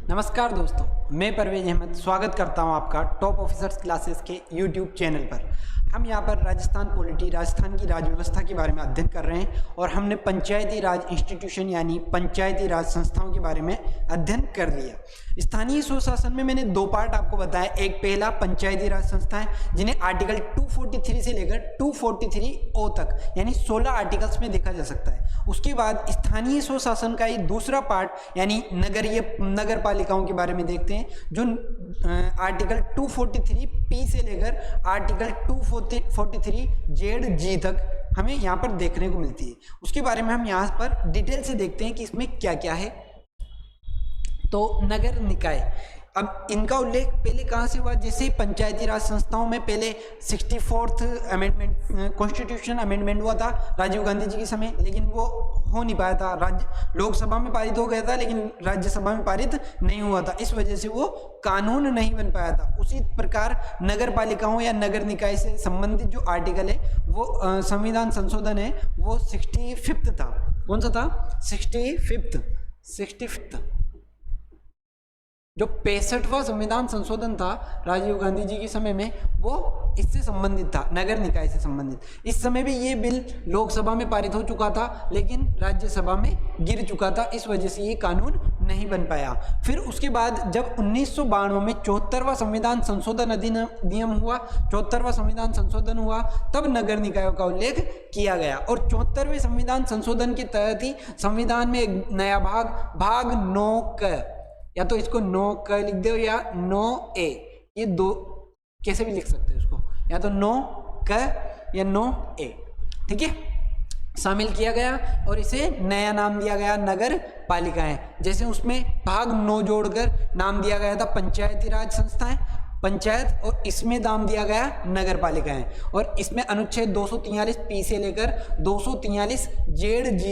नमस्कार दोस्तों, मैं परवेज अहमद स्वागत करता हूं आपका टॉप ऑफिसर्स क्लासेस के यूट्यूब चैनल पर। हम यहां पर राजस्थान पॉलिटी, राजस्थान की राज व्यवस्था के बारे में अध्ययन कर रहे हैं और हमने पंचायती राज इंस्टीट्यूशन यानी पंचायती राज संस्थाओं के बारे में अध्ययन कर लिया। स्थानीय स्वशासन में मैंने दो पार्ट आपको बताया। एक पहला पंचायती राज संस्थाएं जिन्हें आर्टिकल 243 से लेकर 243 तक यानी 16 आर्टिकल्स में देखा जा सकता है। उसके बाद स्थानीय स्वशासन का एक दूसरा पार्ट यानी नगर पालिकाओं के बारे में देखते हैं, जो आर्टिकल 243 से लेकर आर्टिकल 243 तक हमें यहाँ पर देखने को मिलती है। उसके बारे में हम यहाँ पर डिटेल से देखते हैं कि इसमें क्या क्या है। तो नगर निकाय, अब इनका उल्लेख पहले कहाँ से हुआ? जैसे पंचायती राज संस्थाओं में पहले 64th अमेंडमेंट कॉन्स्टिट्यूशन अमेंडमेंट हुआ था राजीव गांधी जी के समय, लेकिन वो हो नहीं पाया था। लोकसभा में पारित हो गया था लेकिन राज्यसभा में पारित नहीं हुआ था, इस वजह से वो कानून नहीं बन पाया था। उसी प्रकार नगर पालिकाओं या नगर निकाय से संबंधित जो आर्टिकल है वो संविधान संशोधन है वो 65th था। कौन सा था? 65th जो 65वां संविधान संशोधन था राजीव गांधी जी के समय में, वो इससे संबंधित था, नगर निकाय से संबंधित। इस समय भी ये बिल लोकसभा में पारित हो चुका था लेकिन राज्यसभा में गिर चुका था, इस वजह से ये कानून नहीं बन पाया। फिर उसके बाद जब 1992 में 74वां संविधान संशोधन अधिनियम हुआ, 74वां संविधान संशोधन हुआ, तब नगर निकायों का उल्लेख किया गया और 74वें संविधान संशोधन के तहत ही संविधान में एक नया भाग 9 या तो इसको 9 लिख दो या 9A, ये दो कैसे भी लिख सकते हैं इसको, या तो 9 या 9A, ठीक है, शामिल किया गया और इसे नया नाम दिया गया नगर पालिकाएं। जैसे उसमें भाग 9 जोड़कर नाम दिया गया था पंचायती राज संस्थाएं, पंचायत, और इसमें नाम दिया गया नगर पालिकाएं। और इसमें अनुच्छेद 243 से लेकर 243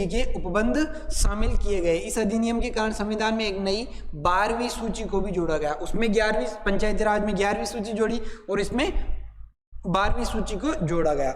के उपबंध शामिल किए गए। इस अधिनियम के कारण संविधान में एक नई 12वीं सूची को भी जोड़ा गया। उसमें 11वीं, पंचायती राज में 11वीं सूची जोड़ी और इसमें 12वीं सूची को जोड़ा गया।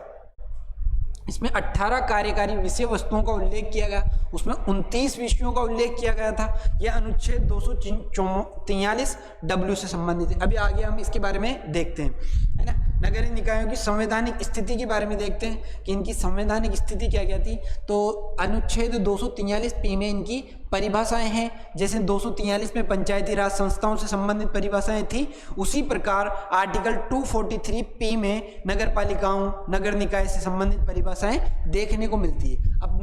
इसमें 18 कार्यकारी विषय वस्तुओं का उल्लेख किया गया, उसमें 29 विषयों का उल्लेख किया गया था। यह अनुच्छेद 243 से संबंधित है। अभी आगे हम इसके बारे में देखते हैं, है ना। नगरीय निकायों की संवैधानिक स्थिति के बारे में देखते हैं कि इनकी संवैधानिक स्थिति क्या क्या थी। तो अनुच्छेद 243 में इनकी परिभाषाएं हैं। जैसे 243 में पंचायती राज संस्थाओं से संबंधित परिभाषाएं थी, उसी प्रकार आर्टिकल 243 में नगर पालिकाओं, नगर निकाय से संबंधित परिभाषाएं देखने को मिलती है। अब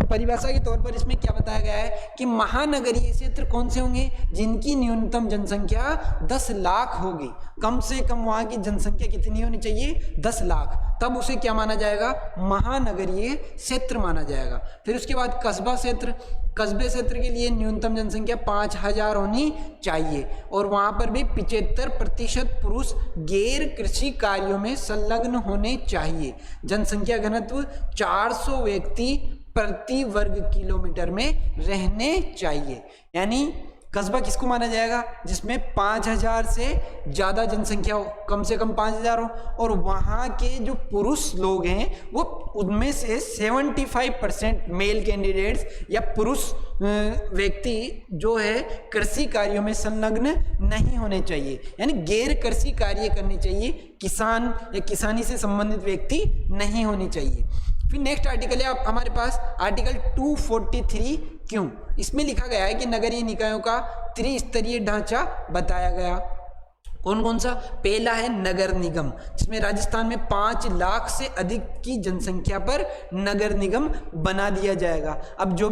परिभाषा के तौर पर इसमें क्या बताया गया है कि महानगरीय क्षेत्र कौन से होंगे? जिनकी न्यूनतम जनसंख्या 10 लाख होगी। कम से कम वहां की जनसंख्या कितनी होनी चाहिए? 10 लाख, तब उसे क्या माना जाएगा? महानगरीय क्षेत्र माना जाएगा। फिर उसके बाद कस्बा क्षेत्र, कस्बे क्षेत्र के लिए न्यूनतम जनसंख्या 5000 होनी चाहिए और वहां पर भी 75% पुरुष गैर कृषि कार्यों में संलग्न होने चाहिए। जनसंख्या घनत्व 400 व्यक्ति प्रति वर्ग किलोमीटर में रहने चाहिए। यानी कस्बा किसको माना जाएगा? जिसमें 5000 से ज़्यादा जनसंख्या हो, कम से कम 5000 हो, और वहाँ के जो पुरुष लोग हैं वो उनमें से 75% मेल कैंडिडेट्स या पुरुष व्यक्ति जो है कृषि कार्यों में संलग्न नहीं होने चाहिए, यानी गैर कृषि कार्य करने चाहिए। किसान या किसानी से संबंधित व्यक्ति नहीं होने चाहिए। फिर नेक्स्ट आर्टिकल है आप हमारे पास आर्टिकल 243 क्यों? इसमें लिखा गया है कि नगरीय निकायों का त्रिस्तरीय ढांचा बताया गया। कौन कौन सा? पहला है नगर निगम, जिसमें राजस्थान में 5 लाख से अधिक की जनसंख्या पर नगर निगम बना दिया जाएगा। अब जो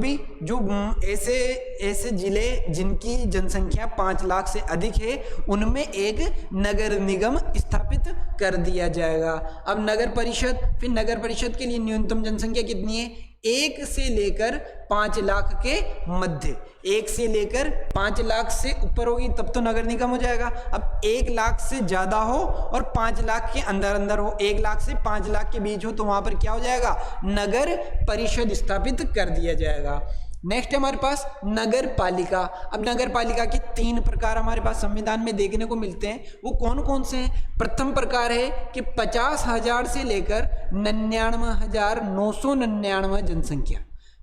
ऐसे जिले जिनकी जनसंख्या 5 लाख से अधिक है उनमें एक नगर निगम स्थापित कर दिया जाएगा। अब नगर परिषद, फिर नगर परिषद के लिए न्यूनतम जनसंख्या कितनी है? 1 से लेकर 5 लाख के मध्य, 1 से लेकर 5 लाख से ऊपर होगी तब तो नगर निगम हो जाएगा। अब 1 लाख से ज़्यादा हो और 5 लाख के अंदर हो, 1 लाख से 5 लाख के बीच हो तो वहाँ पर क्या हो जाएगा? नगर परिषद स्थापित कर दिया जाएगा। नेक्स्ट है हमारे पास नगर पालिका। अब नगर पालिका के 3 प्रकार हमारे पास संविधान में देखने को मिलते हैं। वो कौन कौन से हैं? प्रथम प्रकार है कि 50,000 से लेकर 99,999 जनसंख्या,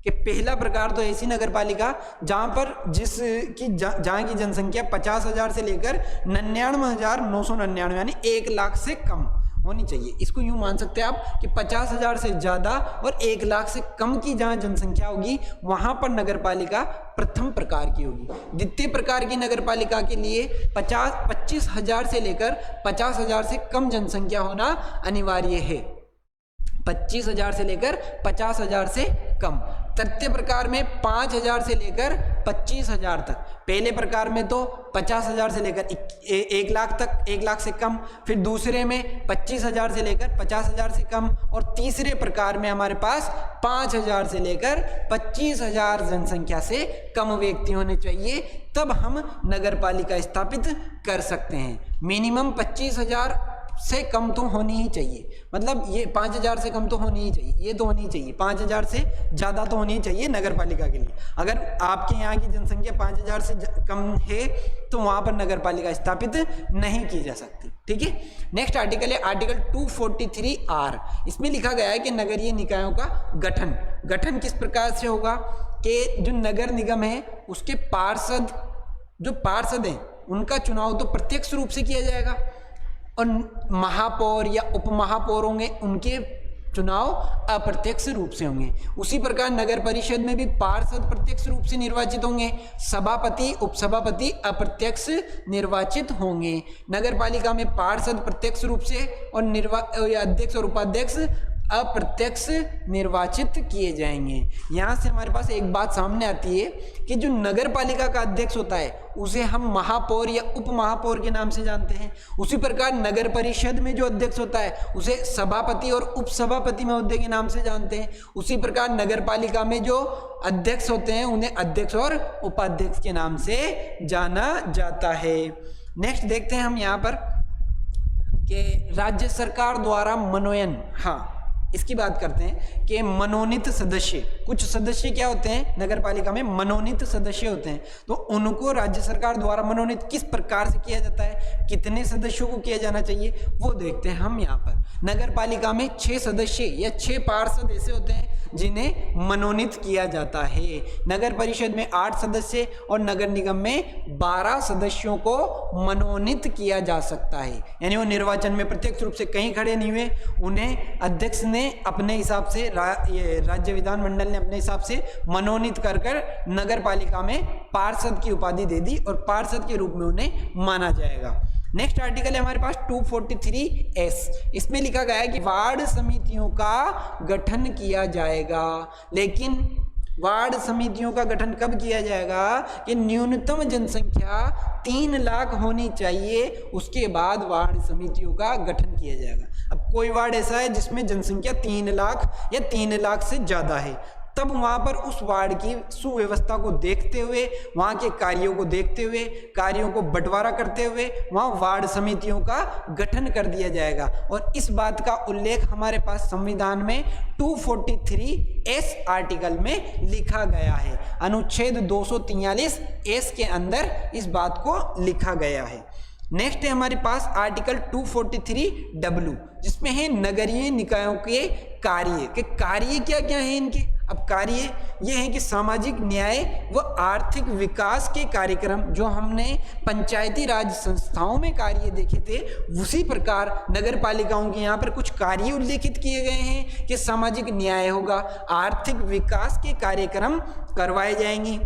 कि पहला प्रकार तो ऐसी नगर पालिका जहाँ पर जहाँ की जनसंख्या 50,000 से लेकर 99,999 यानी 1 लाख से कम होनी चाहिए। इसको यूँ मान सकते हैं आप कि 50,000 से ज़्यादा और 1 लाख से कम की जहाँ जनसंख्या होगी वहाँ पर नगर पालिका प्रथम प्रकार की होगी। द्वितीय प्रकार की नगर पालिका के लिए 25,000 से लेकर 50,000 से कम जनसंख्या होना अनिवार्य है। 25,000 से लेकर 50,000 से कम। तृतीय प्रकार में 5,000 से लेकर 25,000 तक। पहले प्रकार में तो 50,000 से लेकर 1 लाख तक, 1 लाख से कम। फिर दूसरे में 25,000 से लेकर 50,000 से कम। और तीसरे प्रकार में हमारे पास 5,000 से लेकर 25,000 जनसंख्या से कम व्यक्ति होने चाहिए, तब हम नगर पालिका स्थापित कर सकते हैं। मिनिमम 25,000 से कम तो होनी ही चाहिए, मतलब ये 5,000 से कम तो होनी ही चाहिए, ये तो होनी ही चाहिए। 5,000 से ज़्यादा तो होनी ही चाहिए नगर पालिका के लिए। अगर आपके यहाँ की जनसंख्या 5,000 से कम है तो वहाँ पर नगर पालिका स्थापित नहीं की जा सकती। ठीक है, नेक्स्ट आर्टिकल है आर्टिकल 243R। इसमें लिखा गया है कि नगरीय निकायों का गठन किस प्रकार से होगा कि जो नगर निगम है उसके पार्षद हैं उनका चुनाव तो प्रत्यक्ष रूप से किया जाएगा, और महापौर या उपमहापौर होंगे उनके चुनाव अप्रत्यक्ष रूप से होंगे। उसी प्रकार नगर परिषद में भी पार्षद प्रत्यक्ष रूप से निर्वाचित होंगे, सभापति उपसभापति अप्रत्यक्ष निर्वाचित होंगे। नगर पालिका में पार्षद प्रत्यक्ष रूप से और अध्यक्ष और उपाध्यक्ष अप्रत्यक्ष निर्वाचित किए जाएंगे। यहाँ से हमारे पास एक बात सामने आती है कि जो नगर पालिका का अध्यक्ष होता है उसे हम महापौर या उप महापौर के नाम से जानते हैं। उसी प्रकार नगर परिषद में जो अध्यक्ष होता है उसे सभापति और उप सभापति महोदय के नाम से जानते हैं। उसी प्रकार नगर पालिका में जो अध्यक्ष होते हैं उन्हें अध्यक्ष और उपाध्यक्ष के नाम से जाना जाता है। नेक्स्ट देखते हैं हम यहाँ पर कि राज्य सरकार द्वारा मनोनयन, हाँ इसकी बात करते हैं कि मनोनीत सदस्य, कुछ सदस्य क्या होते हैं नगर पालिका में, मनोनीत सदस्य होते हैं, तो उनको राज्य सरकार द्वारा मनोनीत किस प्रकार से किया जाता है, कितने सदस्यों को किया जाना चाहिए वो देखते हैं हम यहाँ पर। नगर पालिका में 6 सदस्य या 6 पार्षद ऐसे होते हैं जिन्हें मनोनीत किया जाता है। नगर परिषद में 8 सदस्य और नगर निगम में 12 सदस्यों को मनोनीत किया जा सकता है, यानी वो निर्वाचन में प्रत्यक्ष रूप से कहीं खड़े नहीं हुए, उन्हें अध्यक्ष ने अपने हिसाब से राज्य विधानमंडल ने अपने हिसाब से मनोनीत कर नगर पालिका में पार्षद की उपाधि दे दी और पार्षद के रूप में उन्हें माना जाएगा। नेक्स्ट आर्टिकल है हमारे पास 243S। इसमें लिखा गया है कि वार्ड समितियों का गठन किया जाएगा, लेकिन वार्ड समितियों का गठन कब किया जाएगा कि न्यूनतम जनसंख्या 3 लाख होनी चाहिए, उसके बाद वार्ड समितियों का गठन किया जाएगा। अब कोई वार्ड ऐसा है जिसमें जनसंख्या 3 लाख या 3 लाख से ज़्यादा है, तब वहाँ पर उस वार्ड की सुव्यवस्था को देखते हुए, वहाँ के कार्यों को देखते हुए, कार्यों को बंटवारा करते हुए वहाँ वार्ड समितियों का गठन कर दिया जाएगा। और इस बात का उल्लेख हमारे पास संविधान में 243S आर्टिकल में लिखा गया है। अनुच्छेद 243S के अंदर इस बात को लिखा गया है। नेक्स्ट है हमारे पास आर्टिकल 243W, जिसमें है नगरीय निकायों के कार्य क्या क्या है इनके। अब कार्य ये है कि सामाजिक न्याय व आर्थिक विकास के कार्यक्रम, जो हमने पंचायती राज संस्थाओं में कार्य देखे थे, उसी प्रकार नगर पालिकाओं के यहाँ पर कुछ कार्य उल्लेखित किए गए हैं कि सामाजिक न्याय होगा, आर्थिक विकास के कार्यक्रम करवाए जाएंगे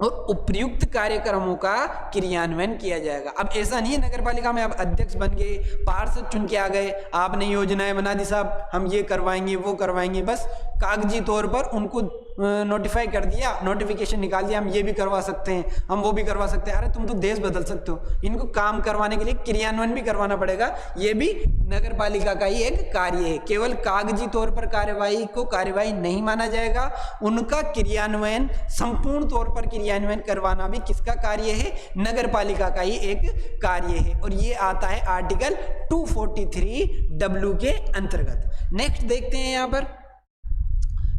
और उपयुक्त कार्यक्रमों का क्रियान्वयन किया जाएगा। अब ऐसा नहीं है नगर पालिका में आप अध्यक्ष बन गए, पार्षद चुन के आ गए, आपने योजनाएं बना दी, साहब हम ये करवाएंगे वो करवाएंगे, बस कागजी तौर पर उनको नोटिफाई कर दिया, नोटिफिकेशन निकाल दिया, हम ये भी करवा सकते हैं, हम वो भी करवा सकते हैं। अरे तुम तो देश बदल सकते हो। इनको काम करवाने के लिए क्रियान्वयन भी करवाना पड़ेगा, ये भी नगर पालिका का ही एक कार्य है। केवल कागजी तौर पर कार्यवाही को कार्यवाही नहीं माना जाएगा, उनका क्रियान्वयन, संपूर्ण तौर पर क्रियान्वयन करवाना भी किसका कार्य है, नगर पालिका का ही एक कार्य है। और ये आता है आर्टिकल 243W के अंतर्गत। नेक्स्ट देखते हैं यहाँ पर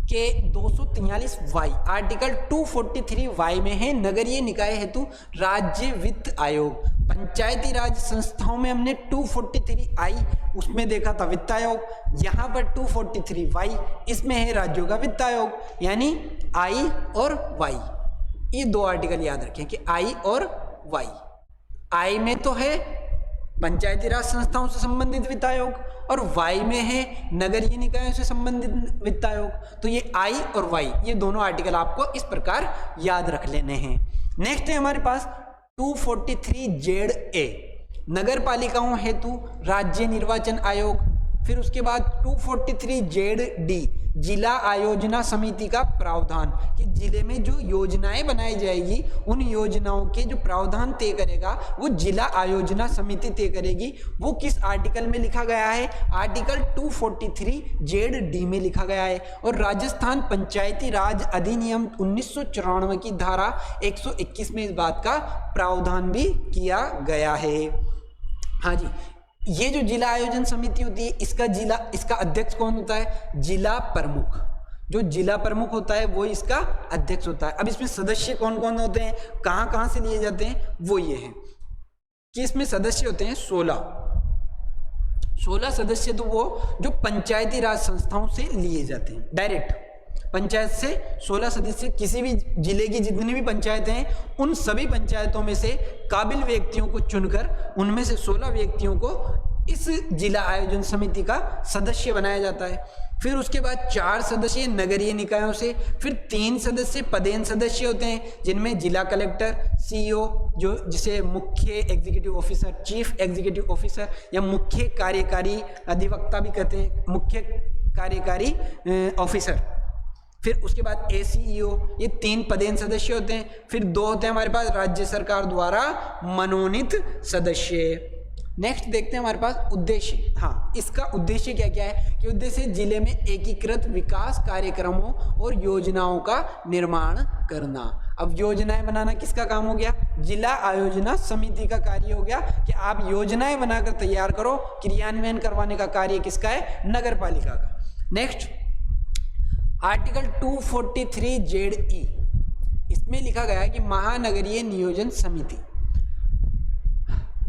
के 243Y, आर्टिकल 243Y में है नगरीय निकाय हेतु राज्य वित्त आयोग। पंचायती राज संस्थाओं में हमने 243I उसमें देखा था वित्त आयोग, यहाँ पर 243Y इसमें है राज्यों का वित्त आयोग, यानी I और Y। ये दो आर्टिकल याद रखें कि I और Y। I में तो है पंचायती राज संस्थाओं से संबंधित वित्त आयोग और Y में है नगरीय निकायों से संबंधित वित्त आयोग। तो ये I और Y ये दोनों आर्टिकल आपको इस प्रकार याद रख लेने हैं। नेक्स्ट है हमारे पास 243ZA नगर पालिकाओं हेतु राज्य निर्वाचन आयोग। फिर उसके बाद 243ZD जिला आयोजना समिति का प्रावधान, कि जिले में जो योजनाएं बनाई जाएगी उन योजनाओं के जो प्रावधान तय करेगा वो जिला आयोजना समिति तय करेगी। वो किस आर्टिकल में लिखा गया है? आर्टिकल 243ZD में लिखा गया है। और राजस्थान पंचायती राज अधिनियम 1994 की धारा 121 में इस बात का प्रावधान भी किया गया है। हाँ जी, ये जो जिला आयोजन समिति होती है इसका अध्यक्ष कौन होता है? जिला प्रमुख। जो जिला प्रमुख होता है वो इसका अध्यक्ष होता है। अब इसमें सदस्य कौन कौन होते हैं, कहाँ से लिए जाते हैं, वो ये है कि इसमें सदस्य होते हैं 16 सदस्य। तो वो जो पंचायती राज संस्थाओं से लिए जाते हैं डायरेक्ट, पंचायत से 16 सदस्य, किसी भी जिले की जितनी भी पंचायतें हैं उन सभी पंचायतों में से काबिल व्यक्तियों को चुनकर उनमें से 16 व्यक्तियों को इस जिला आयोजन समिति का सदस्य बनाया जाता है। फिर उसके बाद 4 सदस्य नगरीय निकायों से, फिर 3 सदस्य पदेन सदस्य होते हैं जिनमें जिला कलेक्टर, CEO जो जिसे मुख्य executive officer, chief executive officer या मुख्य कार्यकारी अधिवक्ता भी कहते हैं, मुख्य कार्यकारी ऑफिसर। फिर उसके बाद ACEO, ये 3 पदेन सदस्य होते हैं। फिर 2 होते हैं हमारे पास राज्य सरकार द्वारा मनोनीत सदस्य। नेक्स्ट देखते हैं हमारे पास उद्देश्य। हाँ, इसका उद्देश्य क्या क्या है कि उद्देश्य जिले में एकीकृत विकास कार्यक्रमों और योजनाओं का निर्माण करना। अब योजनाएं बनाना किसका काम हो गया? जिला आयोजना समिति का कार्य हो गया कि आप योजनाएं बनाकर तैयार करो, क्रियान्वयन करवाने का कार्य किसका है? नगर पालिका का। नेक्स्ट आर्टिकल 243ZE इसमें लिखा गया है कि महानगरीय नियोजन समिति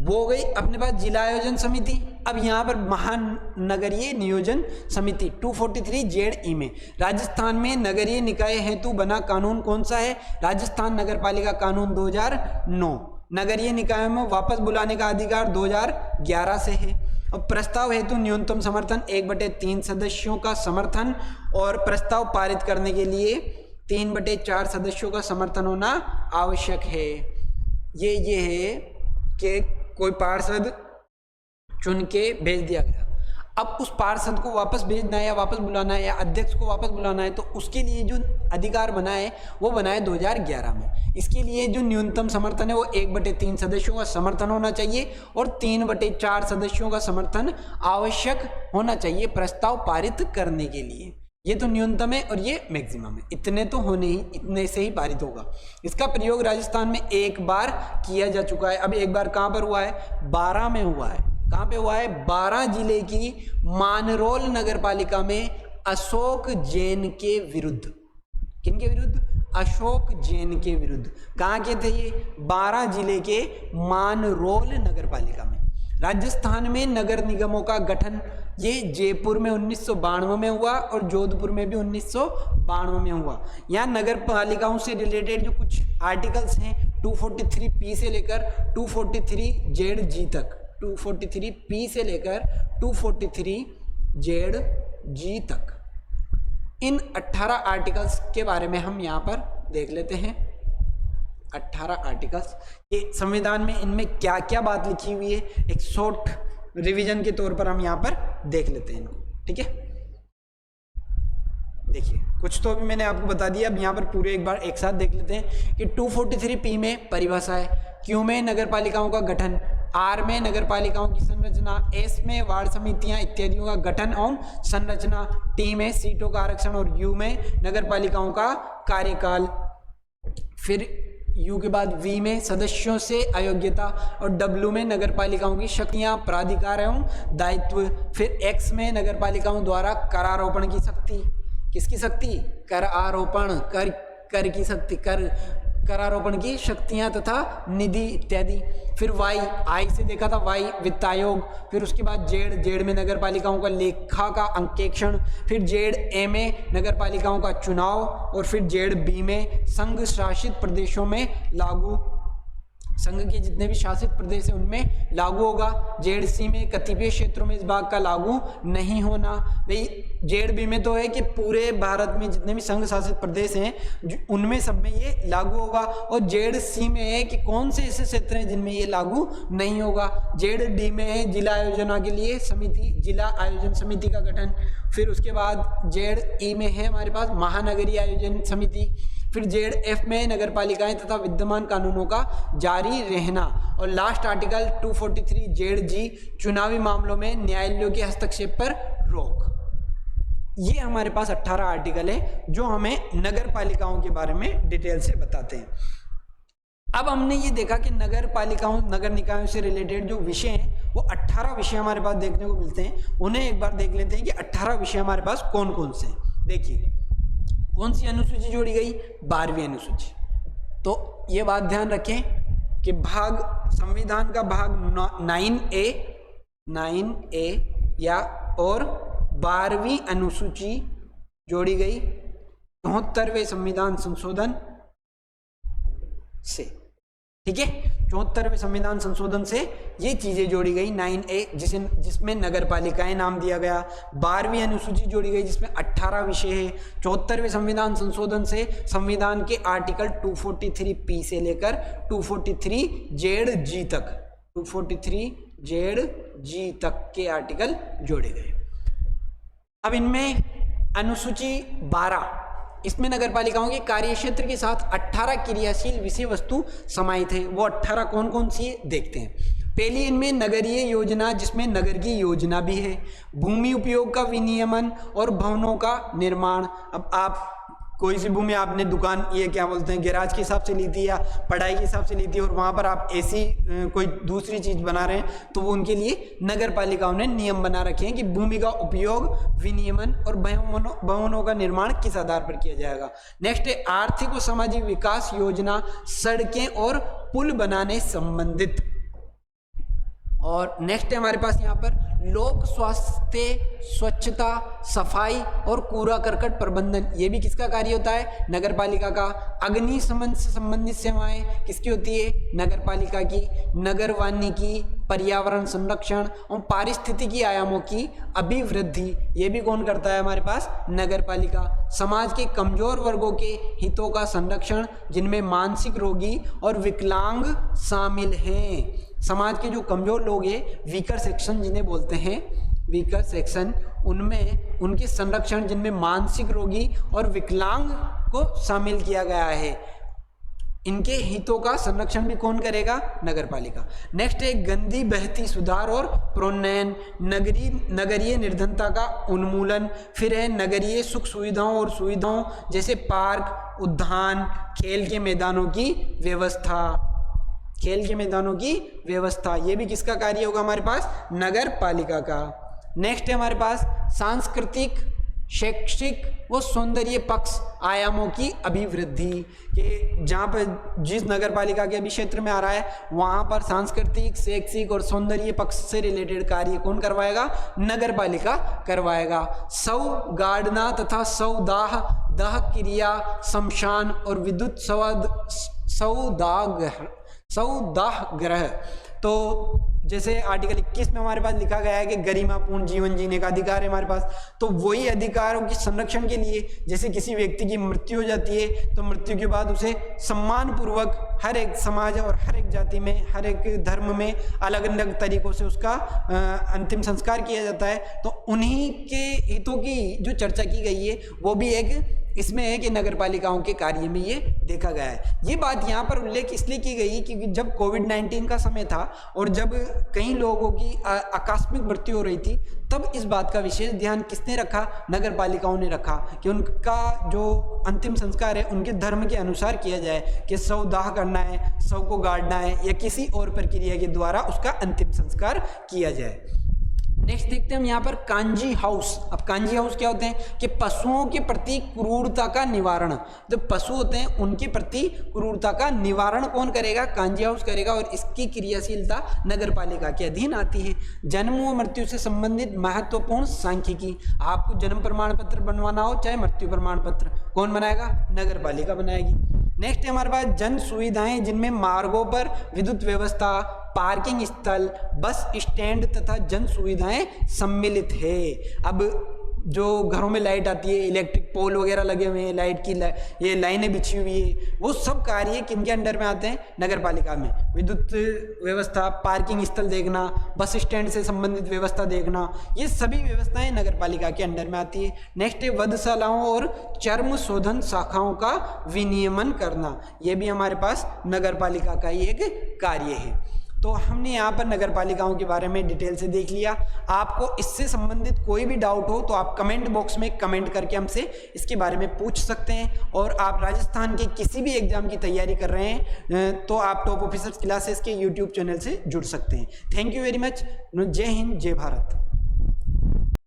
वो हो गई अपने पास जिला आयोजन समिति। अब यहाँ पर महानगरीय नियोजन समिति 243ZE में राजस्थान में नगरीय निकाय हेतु बना कानून कौन सा है? राजस्थान नगरपालिका कानून 2009। नगरीय निकायों में वापस बुलाने का अधिकार 2011 से है। और प्रस्ताव हेतु न्यूनतम समर्थन 1/3 सदस्यों का समर्थन और प्रस्ताव पारित करने के लिए 3/4 सदस्यों का समर्थन होना आवश्यक है। ये है कि कोई पार्षद चुन के भेज दिया गया, अब उस पार्षद को वापस भेजना है या वापस बुलाना है या अध्यक्ष को वापस बुलाना है, तो उसके लिए जो अधिकार बना है वो बना है 2011 में। इसके लिए जो न्यूनतम समर्थन है वो 1/3 सदस्यों का समर्थन होना चाहिए और 3/4 सदस्यों का समर्थन आवश्यक होना चाहिए प्रस्ताव पारित करने के लिए। ये तो न्यूनतम है और ये मैक्सिमम है, इतने तो होने ही, इतने से ही पारित होगा। इसका प्रयोग राजस्थान में एक बार किया जा चुका है। अब एक बार कहाँ पर हुआ है? 12 में हुआ है। कहाँ पे हुआ है? 12 जिले की मानरोल नगर पालिका में अशोक जैन के विरुद्ध। किनके विरुद्ध? अशोक जैन के विरुद्ध। कहाँ के थे ये? 12 जिले के मानरोल नगर पालिका में। राजस्थान में नगर निगमों का गठन ये जयपुर में 1992 में हुआ और जोधपुर में भी 1992 में हुआ। यहाँ नगर पालिकाओं से रिलेटेड जो कुछ आर्टिकल्स हैं 243P से लेकर 243ZG तक, 243P से लेकर 243ZG तक, इन 18 आर्टिकल्स के बारे में हम यहाँ पर देख लेते हैं। 18 आर्टिकल्स, ये संविधान में इनमें क्या क्या बात लिखी हुई है, एक शॉर्ट रिवीजन के तौर पर हम यहाँ पर देख लेते हैं इनको। ठीक है, देखिए कुछ तो अभी मैंने आपको बता दिया, अब यहाँ पर पूरे एक बार एक साथ देख लेते हैं कि 243P में परिभाषा है, Q में नगर पालिकाओं का गठन, R में नगर पालिकाओं की संरचना, S में वार्ड समितियां इत्यादियों का गठन एवं संरचना, T में सीटों का आरक्षण और U में नगर पालिकाओं का कार्यकाल। फिर U के बाद V में सदस्यों से अयोग्यता और W में नगर पालिकाओं की शक्तियां, प्राधिकार एवं दायित्व। फिर X में नगर पालिकाओं द्वारा करारोपण की शक्ति। किसकी शक्ति? कर आरोपण, कर की शक्ति, कर करारोपण की शक्तियां तथा निधि इत्यादि। फिर वाई, आई से देखा था वाई वित्त आयोग। फिर उसके बाद जेड, जेड में नगर पालिकाओं का लेखा का अंकेक्षण। फिर जेड ए में नगर पालिकाओं का चुनाव। और फिर जेड बी में संघ शासित प्रदेशों में लागू, संघ के जितने भी शासित प्रदेश है उनमें लागू होगा। जेड सी में कतिपय क्षेत्रों में इस भाग का लागू नहीं होना। भाई जेड बी में तो है कि पूरे भारत में जितने भी संघ शासित प्रदेश हैं उनमें सब में ये लागू होगा। और जेड सी में है कि कौन से ऐसे क्षेत्र हैं जिनमें ये लागू नहीं होगा। जेड डी में है जिला आयोजना के लिए समिति, जिला आयोजन समिति का गठन। फिर उसके बाद जेड ई में है हमारे पास महानगरीय आयोजन समिति। फिर जेड एफ में नगर पालिकाएं तथा विद्यमान कानूनों का जारी रहना। और लास्ट आर्टिकल 243 जेड जी, चुनावी मामलों में न्यायालयों के हस्तक्षेप पर रोक। ये हमारे पास 18 आर्टिकल है जो हमें नगर पालिकाओं के बारे में डिटेल से बताते हैं। अब हमने ये देखा कि नगर पालिकाओं, नगर निकायों से रिलेटेड जो विषय हैं वो 18 विषय हमारे पास देखने को मिलते हैं। उन्हें एक बार देख लेते हैं कि 18 विषय हमारे पास कौन कौन से हैं। देखिए कौन सी अनुसूची जोड़ी गई, 12वीं अनुसूची। तो ये बात ध्यान रखें कि भाग, संविधान का भाग 9A या और 12वीं अनुसूची जोड़ी गई 74वें संविधान संशोधन से। ठीक है, 74वें संविधान संशोधन से ये चीजें जोड़ी गई। 9A जिसमें नगर पालिकाएं नाम दिया गया। 12वीं अनुसूची जोड़ी गई जिसमें 18 विषय है। 74वें संविधान संशोधन से संविधान के आर्टिकल 243P से लेकर 243 जेड जी तक, 243 जेड जी तक के आर्टिकल जोड़े गए। अब इनमें अनुसूची 12, इसमें नगर पालिकाओं के कार्य क्षेत्र के साथ 18 क्रियाशील विषय वस्तु समाहित है। वो 18 कौन कौन सी देखते हैं। पहली इनमें नगरीय योजना, जिसमें नगर की योजना भी है। भूमि उपयोग का विनियमन और भवनों का निर्माण। अब आप कोई सी भूमि आपने दुकान, ये क्या बोलते हैं, गैराज के हिसाब से ली थी या पढ़ाई के हिसाब से ली थी और वहाँ पर आप ऐसी कोई दूसरी चीज़ बना रहे हैं, तो वो उनके लिए नगर पालिकाओं ने नियम बना रखे हैं कि भूमि का उपयोग, विनियमन और भवनों का निर्माण किस आधार पर किया जाएगा। नेक्स्ट है आर्थिक और सामाजिक विकास योजना, सड़कें और पुल बनाने संबंधित। और नेक्स्ट है हमारे पास यहाँ पर लोक स्वास्थ्य, स्वच्छता, सफाई और कूड़ा करकट प्रबंधन। ये भी किसका कार्य होता है, नगर पालिका का। अग्निशमन से संबंधित सेवाएं किसकी होती है, नगर पालिका की। नगर वानिकी, पर्यावरण संरक्षण और पारिस्थितिकी आयामों की अभिवृद्धि, ये भी कौन करता है हमारे पास, नगर पालिका। समाज के कमजोर वर्गों के हितों का संरक्षण, जिनमें मानसिक रोगी और विकलांग शामिल हैं। समाज के जो कमजोर लोग हैं, वीकर सेक्शन जिन्हें बोलते हैं, वीकर सेक्शन, उनमें उनके संरक्षण, जिनमें मानसिक रोगी और विकलांग को शामिल किया गया है। इनके हितों का संरक्षण भी कौन करेगा, नगर पालिका। नेक्स्ट है गंदी बहती सुधार और प्रोन्नयन, नगरीय निर्धनता का उन्मूलन। फिर है नगरीय सुख सुविधाओं और सुविधाओं जैसे पार्क, उद्यान, खेल के मैदानों की व्यवस्था, खेल के मैदानों की व्यवस्था। ये भी किसका कार्य होगा हमारे पास, नगर पालिका का। नेक्स्ट है हमारे पास सांस्कृतिक, शैक्षिक व सौंदर्य पक्ष आयामों की अभिवृद्धि, कि जहाँ पर जिस नगर पालिका के अभी क्षेत्र में आ रहा है वहाँ पर सांस्कृतिक, शैक्षिक और सौंदर्य पक्ष से रिलेटेड कार्य कौन करवाएगा, नगर पालिका करवाएगा। सौगाड़ना तथा सौदाह, दाह क्रिया, शमशान और विद्युत सौदाह ग्रह। तो जैसे आर्टिकल 21 में हमारे पास लिखा गया है कि गरिमापूर्ण जीवन जीने का अधिकार है हमारे पास, तो वही अधिकारों के संरक्षण के लिए जैसे किसी व्यक्ति की मृत्यु हो जाती है तो मृत्यु के बाद उसे सम्मान पूर्वक हर एक समाज और हर एक जाति में, हर एक धर्म में अलग अलग तरीकों से उसका अंतिम संस्कार किया जाता है। तो उन्हीं के हितों की जो चर्चा की गई है वो भी एक इसमें है कि नगर पालिकाओं के कार्य में ये देखा गया है। ये बात यहाँ पर उल्लेख इसलिए की गई क्योंकि जब कोविड-19 का समय था और जब कई लोगों की आकस्मिक मृत्यु हो रही थी, तब इस बात का विशेष ध्यान किसने रखा, नगर पालिकाओं ने रखा कि उनका जो अंतिम संस्कार है उनके धर्म के अनुसार किया जाए, कि शव दाह करना है, शव को गाड़ना है या किसी और प्रक्रिया के द्वारा उसका अंतिम संस्कार किया जाए। नेक्स्ट देखते हैं हम यहाँ पर कांजी हाउस। अब कांजी हाउस क्या होते हैं कि पशुओं के प्रति क्रूरता का निवारण, जो पशु होते हैं उनके प्रति क्रूरता का निवारण कौन करेगा? कांजी हाउस करेगा, और इसकी क्रियाशीलता नगर पालिका के अधीन आती है। जन्म व मृत्यु से संबंधित महत्वपूर्ण सांख्यिकी, आपको जन्म प्रमाण पत्र बनवाना हो चाहे मृत्यु प्रमाण पत्र, कौन बनाएगा? नगर पालिका बनाएगी। नेक्स्ट है हमारे पास जन सुविधाएं, जिनमें मार्गों पर विद्युत व्यवस्था, पार्किंग स्थल, बस स्टैंड तथा जन सुविधाएं सम्मिलित है। अब जो घरों में लाइट आती है, इलेक्ट्रिक पोल वगैरह लगे हुए हैं, लाइट की ये लाइनें बिछी हुई है, वो सब कार्य किनके अंडर में आते हैं? नगर पालिका में। विद्युत व्यवस्था, पार्किंग स्थल देखना, बस स्टैंड से संबंधित व्यवस्था देखना, ये सभी व्यवस्थाएं नगर पालिका के अंडर में आती है। नेक्स्ट है वधशालाओं और चर्म शोधन शाखाओं का विनियमन करना, ये भी हमारे पास नगर पालिका का ही एक कार्य है। तो हमने यहाँ पर नगर पालिकाओं के बारे में डिटेल से देख लिया। आपको इससे संबंधित कोई भी डाउट हो तो आप कमेंट बॉक्स में कमेंट करके हमसे इसके बारे में पूछ सकते हैं। और आप राजस्थान के किसी भी एग्जाम की तैयारी कर रहे हैं तो आप टॉप ऑफिसर्स क्लासेस के यूट्यूब चैनल से जुड़ सकते हैं। Thank you very much. जय हिंद, जय भारत।